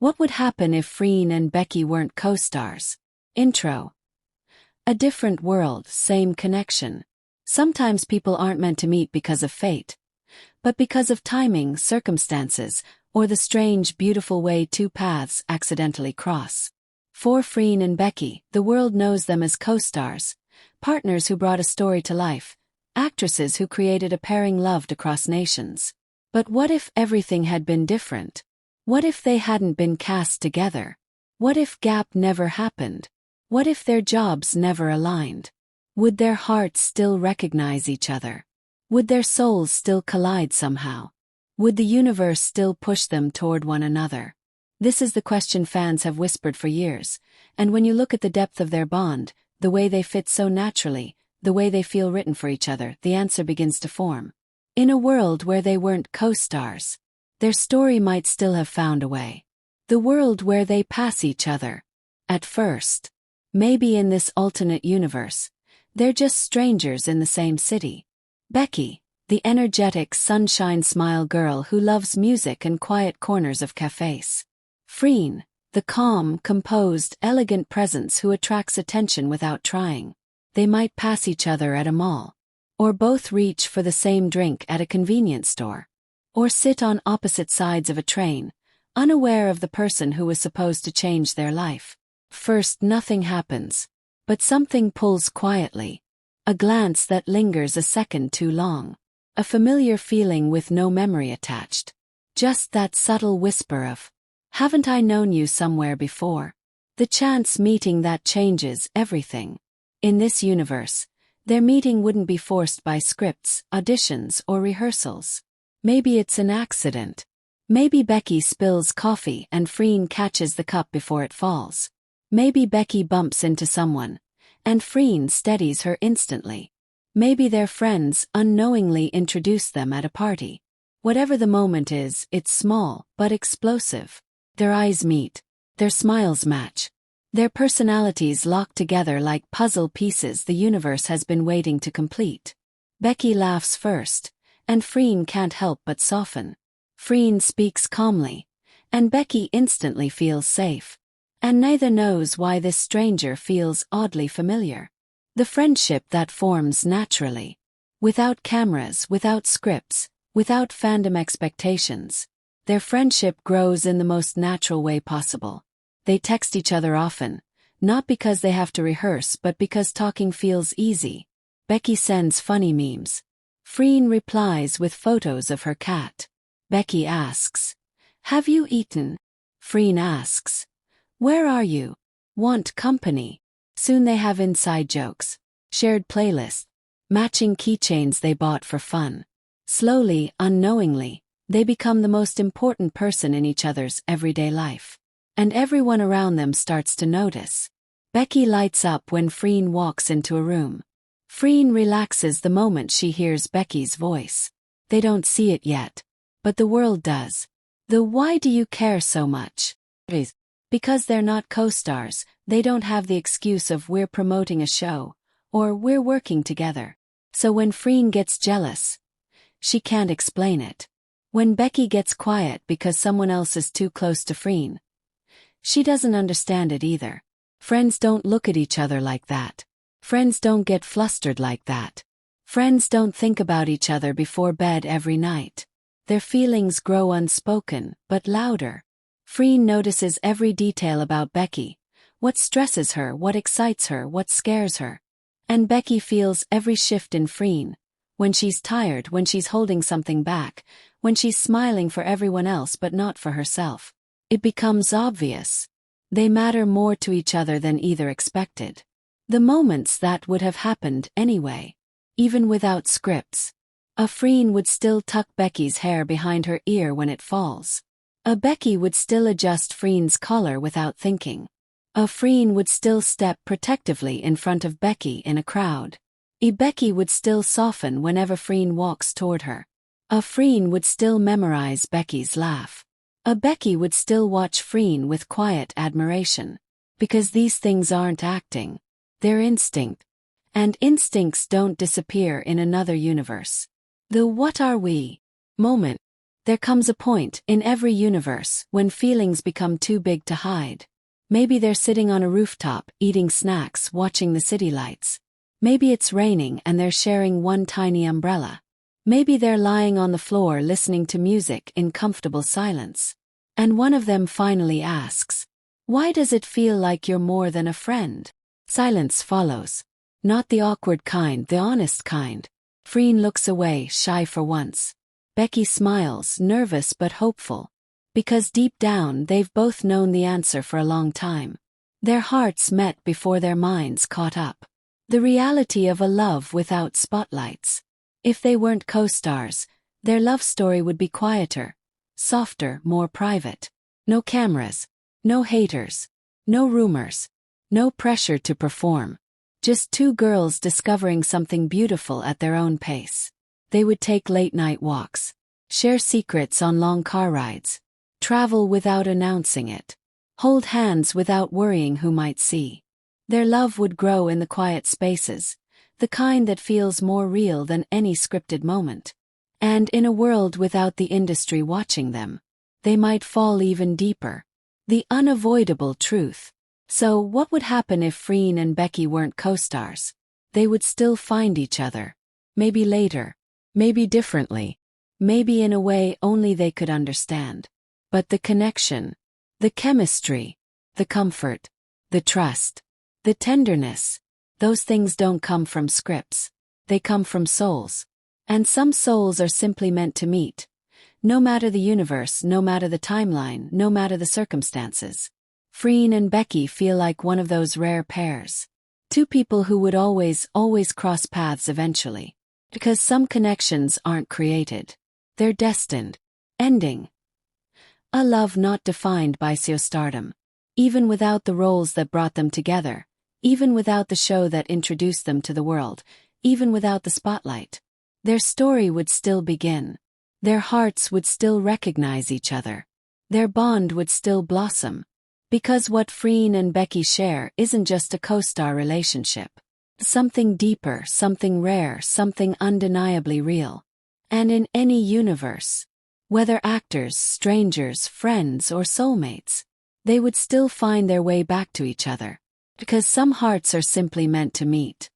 What would happen if Freen and Becky weren't co-stars? Intro. A different world, same connection. Sometimes people aren't meant to meet because of fate, but because of timing, circumstances, or the strange, beautiful way two paths accidentally cross. For Freen and Becky, the world knows them as co-stars, partners who brought a story to life, actresses who created a pairing loved across nations. But what if everything had been different? What if they hadn't been cast together? What if gap never happened? What if their jobs never aligned? Would their hearts still recognize each other? Would their souls still collide somehow? Would the universe still push them toward one another? This is the question fans have whispered for years, and when you look at the depth of their bond, the way they fit so naturally, the way they feel written for each other, the answer begins to form. In a world where they weren't co-stars, their story might still have found a way. The world where they pass each other. At first. Maybe in this alternate universe, they're just strangers in the same city. Becky, the energetic sunshine smile girl who loves music and quiet corners of cafes. Freen, the calm, composed, elegant presence who attracts attention without trying. They might pass each other at a mall. Or both reach for the same drink at a convenience store. Or sit on opposite sides of a train, unaware of the person who was supposed to change their life. First, nothing happens. But something pulls quietly. A glance that lingers a second too long. A familiar feeling with no memory attached. Just that subtle whisper of, "Haven't I known you somewhere before?" The chance meeting that changes everything. In this universe, their meeting wouldn't be forced by scripts, auditions, or rehearsals. Maybe it's an accident. Maybe Becky spills coffee and Freen catches the cup before it falls. Maybe Becky bumps into someone, and Freen steadies her instantly. Maybe their friends unknowingly introduce them at a party. Whatever the moment is, it's small but explosive. Their eyes meet. Their smiles match. Their personalities lock together like puzzle pieces the universe has been waiting to complete. Becky laughs first, and Freen can't help but soften. Freen speaks calmly, and Becky instantly feels safe. And neither knows why this stranger feels oddly familiar. The friendship that forms naturally. Without cameras, without scripts, without fandom expectations. Their friendship grows in the most natural way possible. They text each other often, not because they have to rehearse but because talking feels easy. Becky sends funny memes. Freen replies with photos of her cat. Becky asks, "Have you eaten?" Freen asks, "Where are you? Want company?" Soon they have inside jokes, shared playlists, matching keychains they bought for fun. Slowly, unknowingly, they become the most important person in each other's everyday life. And everyone around them starts to notice. Becky lights up when Freen walks into a room. Freen relaxes the moment she hears Becky's voice. They don't see it yet, but the world does. The "Why do you care so much?" is because they're not co-stars. They don't have the excuse of "we're promoting a show," or "we're working together." So when Freen gets jealous, she can't explain it. When Becky gets quiet because someone else is too close to Freen, she doesn't understand it either. Friends don't look at each other like that. Friends don't get flustered like that. Friends don't think about each other before bed every night. Their feelings grow unspoken, but louder. Freen notices every detail about Becky. What stresses her, what excites her, what scares her. And Becky feels every shift in Freen. When she's tired, when she's holding something back, when she's smiling for everyone else but not for herself. It becomes obvious. They matter more to each other than either expected. The moments that would have happened anyway. Even without scripts. A Freen would still tuck Becky's hair behind her ear when it falls. A Becky would still adjust Freen's collar without thinking. A Freen would still step protectively in front of Becky in a crowd. A Becky would still soften whenever Freen walks toward her. A Freen would still memorize Becky's laugh. A Becky would still watch Freen with quiet admiration. Because these things aren't acting. They're instinct. And instincts don't disappear in another universe. The "what are we" moment There comes a point, in every universe, when feelings become too big to hide. Maybe they're sitting on a rooftop, eating snacks, watching the city lights. Maybe it's raining and they're sharing one tiny umbrella. Maybe they're lying on the floor listening to music in comfortable silence. And one of them finally asks, "Why does it feel like you're more than a friend?" Silence follows. Not the awkward kind, the honest kind. Freen looks away, shy for once. Becky smiles, nervous but hopeful. Because deep down they've both known the answer for a long time. Their hearts met before their minds caught up. The reality of a love without spotlights. If they weren't co-stars, their love story would be quieter, softer, more private. No cameras, no haters, no rumors, no pressure to perform. Just two girls discovering something beautiful at their own pace. They would take late-night walks, share secrets on long car rides, travel without announcing it, hold hands without worrying who might see. Their love would grow in the quiet spaces, the kind that feels more real than any scripted moment. And in a world without the industry watching them, they might fall even deeper. The unavoidable truth. So what would happen if Freen and Becky weren't co-stars? They would still find each other. Maybe later. Maybe differently. Maybe in a way only they could understand. But the connection, the chemistry, the comfort, the trust, the tenderness, those things don't come from scripts. They come from souls. And some souls are simply meant to meet. No matter the universe, no matter the timeline, no matter the circumstances. Freen and Becky feel like one of those rare pairs. Two people who would always cross paths eventually. Because some connections aren't created. They're destined. Ending. A love not defined by stardom. Even without the roles that brought them together. Even without the show that introduced them to the world. Even without the spotlight. Their story would still begin. Their hearts would still recognize each other. Their bond would still blossom. Because what Freen and Becky share isn't just a co-star relationship. Something deeper, something rare, something undeniably real. And in any universe, whether actors, strangers, friends, or soulmates, they would still find their way back to each other. Because some hearts are simply meant to meet.